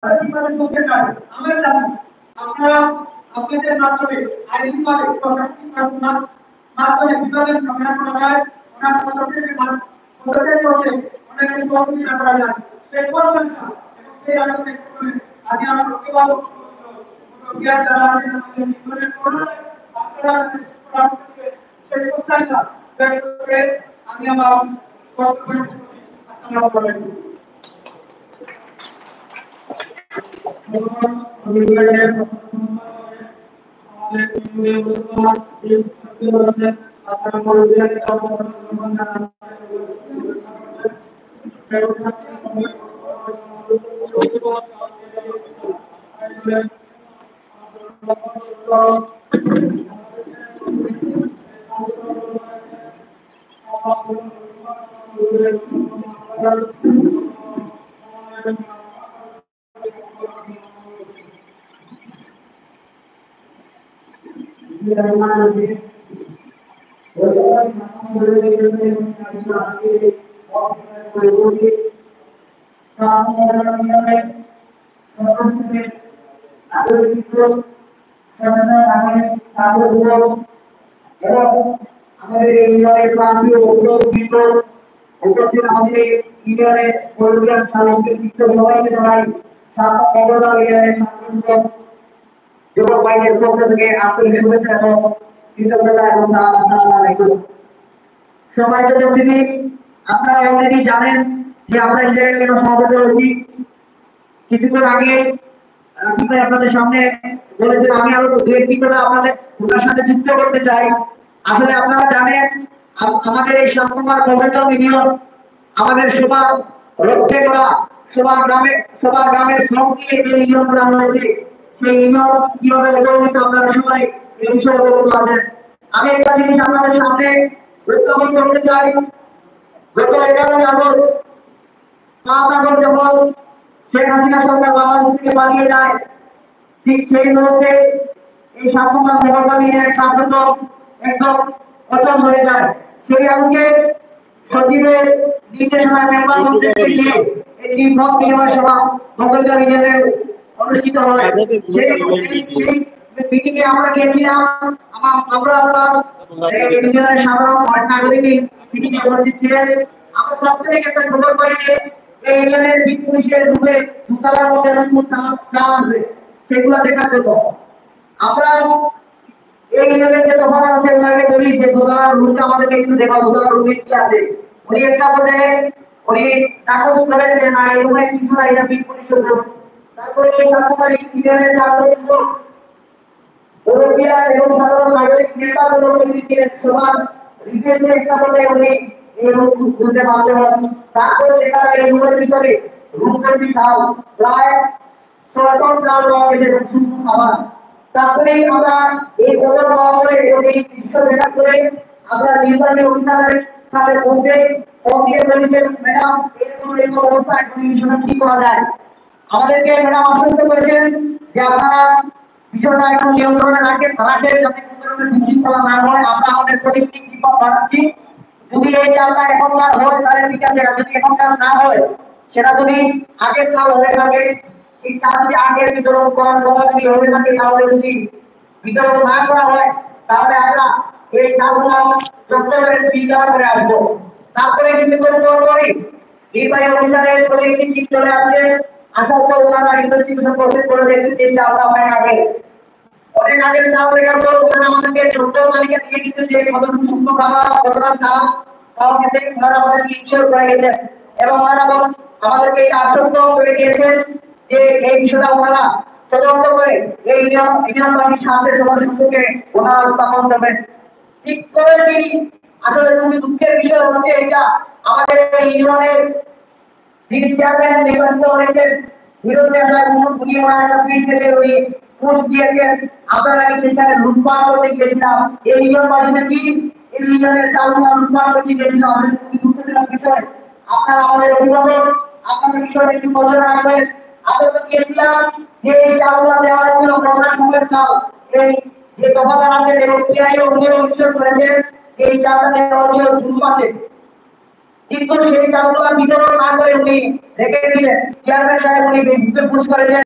কিভাবে চলতে চায় আমরা জানি। আপনারা আপনাদের মাধ্যমে আইনি ভাবে মাধ্যমে বিভাগের সমাধান করা যায়, ওনার পদক্ষেপের মধ্যে অনেক সহযোগিতা করা যায়। সেই পরিকল্পনা এবং সেই আলোচনা করে আজ আমরা অভিভাবক জ্ঞান দ্বারা আপনারা সেই প্রত্যাশা ব্যক্ত করে আমি আমার বক্তব্য আপনারা বলেন। আমাদের ইউনিয়নের প্রান্তীয় উপস্থিত আমাদের ইউনিয়নের পরিবার সামগ্রিক শিক্ষা সবাইকে জানাই ছাত্র অবদান ইউনিয়নের যুবক ভাইদের পক্ষ থেকে আপনাদের শুভেচ্ছা এবং কৃতজ্ঞতা এবং আসসালামু আলাইকুম। সম্মানিত উপস্থিতি, আপনারা অলরেডি জানেন যে আমরা এই জায়গায় কেন সমবেত হয়েছি। কিছুক্ষণ আগে আপনাদের সামনে বলেছেন, আমি আরো দু একটি কথা আপনাদের ওনার সাথে যুক্ত করতে চাই। আসলে আপনারা জানেন আমাদের এই সাতমার কমিউনিটি ইউনিয়ন আমাদের সবার রক্ষে করা সবার গ্রামের সঙ্গে যে ইউনিয়ন করা হয়েছে, সেই ইউনিয়ন কিভাবে অবহিত আপনারা সবাই এই বিষয়ে অবগত আছেন। আমি একটা জিনিস আপনাদের সামনে উত্থাপন করতে চাই। গত 11 আগস্ট 5 আগস্ট যখন শেখ হাসিনা সরকার বাংলাদেশ থেকে পালিয়ে যায়, ঠিক সেই মুহূর্তে এই সাতমার মহাকালীনের কার্যক্রম একদম অচল হয়ে যায়। সেই আলোকে সচিবের নির্দেশনায় মেম্বার মন্ত্রীকে নিয়ে একটি মত বিনিময় সভা মঙ্গলবার ইউনিয়নে অনুষ্ঠিত হয়। সেই মিটিংয়ে আমরা গিয়েছিলাম। আমরা ইউনিয়নের সাধারণ নাগরিক মিটিংয়ে উপস্থিত ছিলেন। আমরা সবথেকে একটা খবর পাই যে এই ইউনিয়নের পুলিশের রূপে দুতলার মধ্যে আছে, সেগুলো দেখার জন্য আমরা এই ইউনিয়নের যে তফাৎ আছে ওনাকে বলি যে দোতলার রুমটা আমাদেরকে একটু দেখাও, দোতলার রুমে কি আছে। উনি একটা বলে উনি কাগজ করেন যে না এই রুমে কিছু না, এটা বিল পরিশোধ করুন। তারপরে এই কাগজটা ইউনিয়নের ওরবিয়া এবং সাধারণ নাগরিক নেতাগুলো সবার রিসেন্টলি একটা বলে উনি এই রুম খুলতে পারতে পারেন। তারপরে দেখা এই রুমের ভিতরে রুমটা বিশাল, প্রায় 6 টন চাল পাওয়া গেছে খাবার। তারপরে আমরা এই খবর পাওয়া পরে এই দৃশ্য দেখা করে আমরা নির্বাচনী অফিসারের সাথে পৌঁছে অফিসে বলেছেন, ম্যাডাম এরকম অবস্থা এখন বিষয়টা কি করা যায়। আমাদেরকে ম্যাডাম আশ্বস্ত করেছেন যে আপনারা বিষয়টা এখন নিয়ন্ত্রণে রাখেন, যাতে কোনো ধরনের বিশৃঙ্খলা না হয়। আমরা আমাদের প্রতিনিধি বিপদ বাড়াচ্ছি। যদি এই চালটা এখনকার হয় তাহলে ঠিক আছে, যদি এখনকার না হয় সেটা যদি আগের চাল হয়ে থাকে, এই চাল যদি আগের বিতরণ করার কথা যদি হয়ে থাকে, তাহলে যদি বিতরণ না করা হয় তাহলে আমরা এই চালগুলো চট্টগ্রামের বিতরণ করে আসবো। তারপরে কিন্তু করি নির্বাহী অফিসারের প্রতিনিধি ঠিক চলে আসছে, আসার পর ওনারা ইনভেস্টিগেশন প্রসেস করে দেখেন যে চালটা অনেক আগের চাল দেখার পর ওখানে আমাদেরকে ছোট্ট তালিকা দিয়ে দিচ্ছে যে কত সুস্থ খাবার কতটা চাল পাওয়া গেছে। ওনারা আমাদেরকে ইনশিওর করে গেছেন এবং ওনারা আমাদেরকে এটা আশ্বস্ত করে দিয়েছেন যে এই বিষয়টা ওনারা তদন্ত করে এই ইউনিয়নবাসীর সাথে যোগাযোগকে ওনারা স্থাপন করবেন। ঠিক করে তিনি আসলে খুবই দুঃখের বিষয় হচ্ছে এটা আমাদের ইউনিয়নের যিনি চেয়ারম্যান নির্বাচিত হয়েছেন বিরোধী আমরা উনি ওনার একটা ফিল্ড থেকে ওই পোস্ট দিয়েছেন। আপনারা সেখানে লুটপাট করতে গিয়েছিলাম, এই ইউনিয়নবাসীদের কি এই ইউনিয়নের চালুরা লুটপাট করতে গিয়েছিল। আমাদের খুবই দুঃখজনক বিষয়। আপনারা আমাদের অভিভাবক, আপনাদের বিষয়টা একটু নজর রাখবেন। আমরা তো গিয়েছিলাম যে এই চালুরা দেওয়ার জন্য প্রধান সঙ্গের চাল এই যে দফাদার আমাদের এবং পিআইও উনিও নিশ্চয় করেছেন এই চালটা দেওয়ার জন্য লুটপাটে কিন্তু সেই চালগুলা বিতরণ না করে উনি রেখে দিলেন। চেয়ারম্যান সাহেব উনি বুকে পুশ করে